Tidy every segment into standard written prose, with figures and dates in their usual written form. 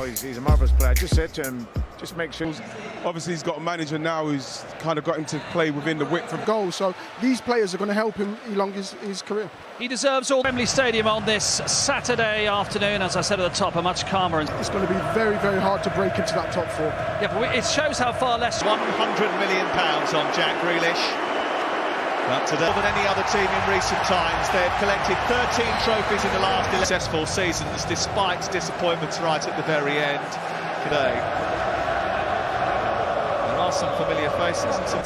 Oh, he's a marvellous player. I just said to him, just make sure. Obviously, he's got a manager now who's kind of got him to play within the width of goals. So these players are going to help him elongate his career. He deserves all. Wembley Stadium on this Saturday afternoon, as I said at the top, a much calmer. It's going to be very, very hard to break into that top four. Yeah, but it shows how far less. £100 million on Jack Grealish. But today, more than any other team in recent times, they've collected 13 trophies in the last successful seasons, despite disappointments right at the very end today. There are some familiar faces and some.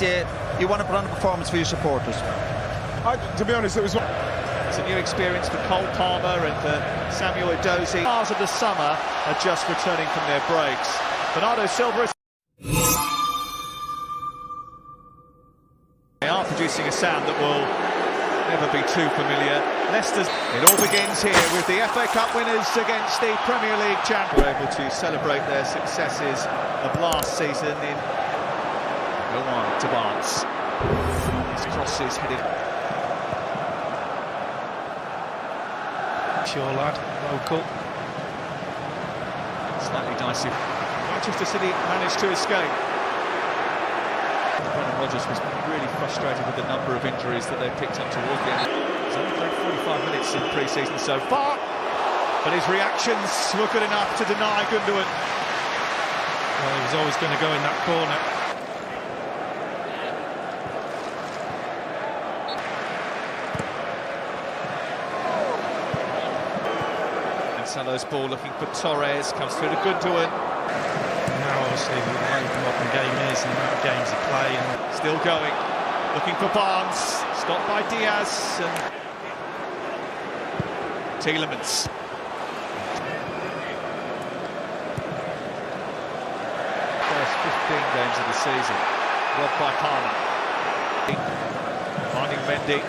You want to put on a performance for your supporters? To be honest, it was. It's a new experience for Cole Palmer and for Samuel Edozie. Stars of the summer are just returning from their breaks. Bernardo Silva is. They are producing a sound that will never be too familiar. Leicester's. It all begins here with the FA Cup winners against the Premier League champions. Were able to celebrate their successes of last season in. Go on to Barnes. His crosses headed. Sure lad, local. Slightly dicey. Manchester City managed to escape. Brendan Rodgers was really frustrated with the number of injuries that they picked up towards the end. He's only played 45 minutes in pre-season so far, but his reactions were good enough to deny Gundogan. Well, he was always going to go in that corner. Salah's ball looking for Torres, comes through to Gundogan. Now obviously with the way the modern game is and the amount of games they play. And still going, looking for Barnes, stopped by Diaz and Tielemans. First 15 games of the season, robbed by Palmer. Finding Mendy.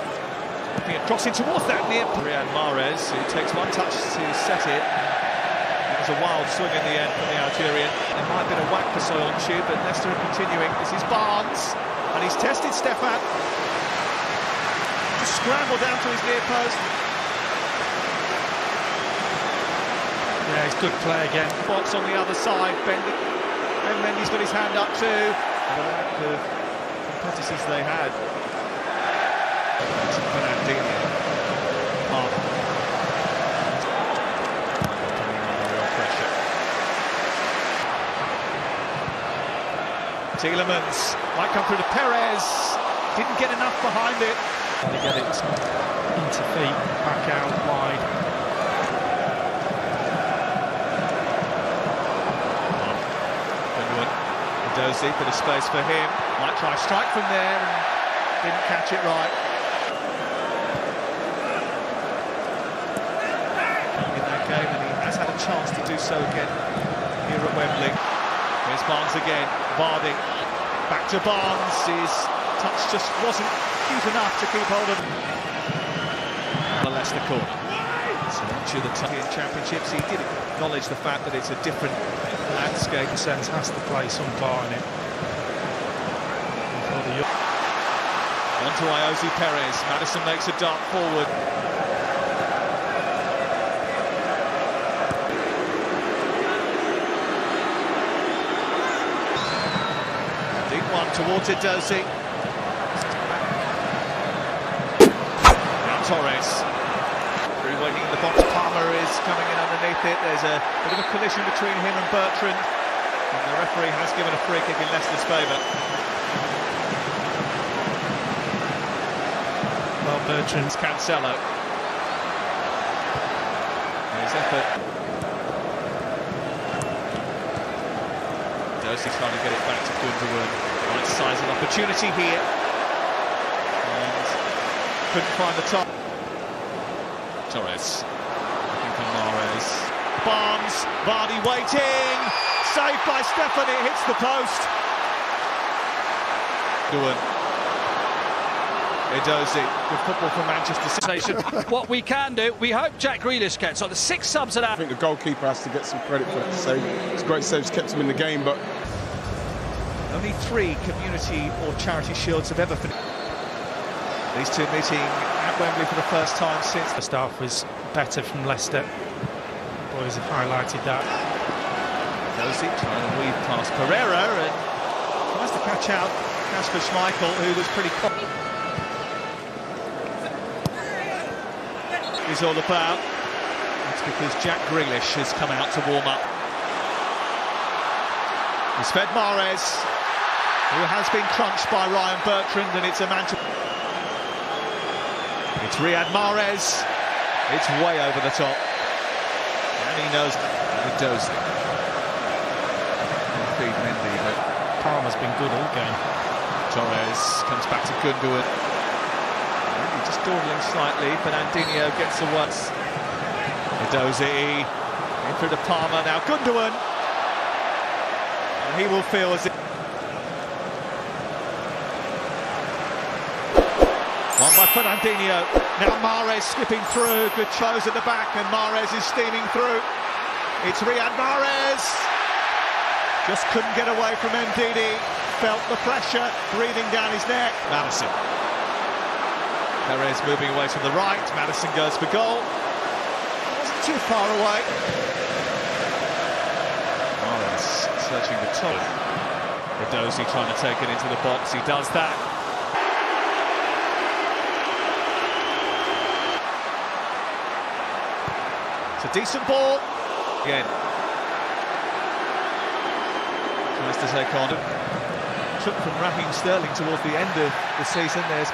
Looking at crossing towards that near Riyad Mahrez, who takes one touch to set it. It was a wild swing in the end from the Algerian. There might have been a whack for Soyuncu, but Leicester are continuing. This is Barnes, and he's tested Stefan. Just scrambled down to his near post. yeah, he's good play again. Box on the other side, Ben Mendy's got his hand up too. The competitors they had. Fernandinho. Palmer. Coming under real pressure. Tielemans might come through to Perez. Didn't get enough behind it. They get it into feet, back out wide. Edozie, bit of space for him. Might try strike from there and didn't catch it right. Game, and he has had a chance to do so again here at Wembley. Here's Barnes again, Vardy, back to Barnes, his touch just wasn't cute enough to keep hold of the Leicester corner. So to the Italian Championships, he did acknowledge the fact that it's a different landscape. Sense has to play some part in it. On to Iosi Perez, Maddison makes a dart forward. One towards Edozie. Now Torres. Through waiting in the box. Palmer is coming in underneath it. There's a bit of a collision between him and Bertrand. And the referee has given a free kick in Leicester's favour. Well, Bertrand's Cancelo. His effort. Edozie's trying to get it back to Gundogan. Right size of opportunity here. And couldn't find the top. Torres. Looking for Mahrez. Barnes. Vardy waiting. Saved by Stefan. It hits the post. Gundogan. Edozie. Good football from Manchester City. What we can do, we hope Jack Grealish gets on the 6 subs at I think the goalkeeper has to get some credit for that save. It's a great save, it's kept him in the game, but only 3 community or charity shields have ever finished. These two meeting at Wembley for the first time since. First half was better from Leicester. Boys have highlighted that. Josie trying to weave past Pereira and tries to catch out Kasper Schmeichel, who was pretty confident. Is all about. That's because Jack Grealish has come out to warm up. He's fed Mahrez, who has been crunched by Ryan Bertrand, and it's a man to... It's Riyad Mahrez. It's way over the top. And he knows Dozy. Feed Mendy, but Palmer's been good all game. Torres comes back to Gundogan. Mendy just dawdling slightly. Fernandinho gets the once. Dozy in through to Palmer. Now Gundogan. And he will feel as if... One by Fernandinho. Now Mahrez skipping through. Good chose at the back, and Mahrez is steaming through. It's Riyad Mahrez. Just couldn't get away from Ndidi. Felt the pressure breathing down his neck. Madison. Perez moving away to the right. Madison goes for goal. Wasn't too far away. Mahrez searching the top. Dozy trying to take it into the box. He does that. It's a decent ball. Again. Tries to take on. Took from Raheem Sterling towards the end of the season. There's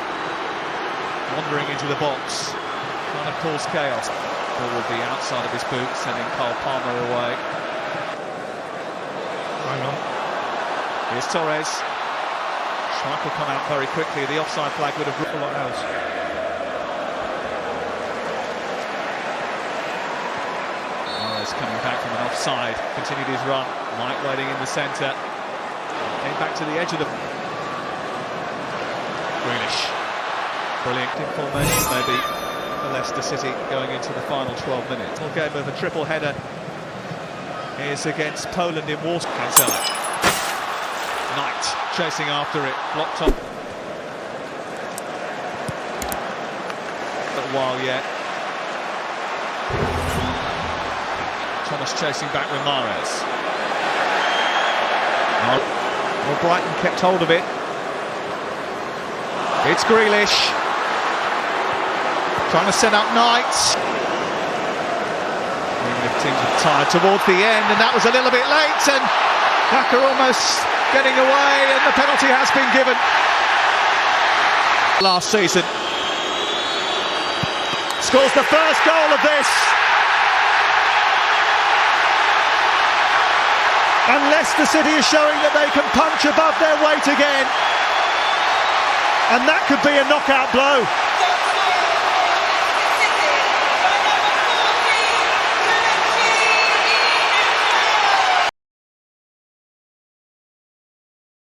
wandering into the box. Trying to cause chaos. Ball will be outside of his boot, sending Cole Palmer away. Hang on. Here's Torres. Schmeichel come out very quickly. The offside flag would have ruled like else. Coming back from an offside, continued his run. Mike waiting in the centre. Came back to the edge of the... Grealish. Brilliant information maybe for Leicester City going into the final 12 minutes. Full game of a triple header is against Poland in Warsaw. Cancelo. Knight chasing after it. Blocked up. A little while yet. Thomas chasing back with Mahrez. Well, Brighton kept hold of it. It's Grealish. Trying to set up Knight. The teams are tired towards the end, and that was a little bit late, and Daka almost getting away, and the penalty has been given. Last season. Scores the first goal of this. And Leicester City is showing that they can punch above their weight again. And that could be a knockout blow.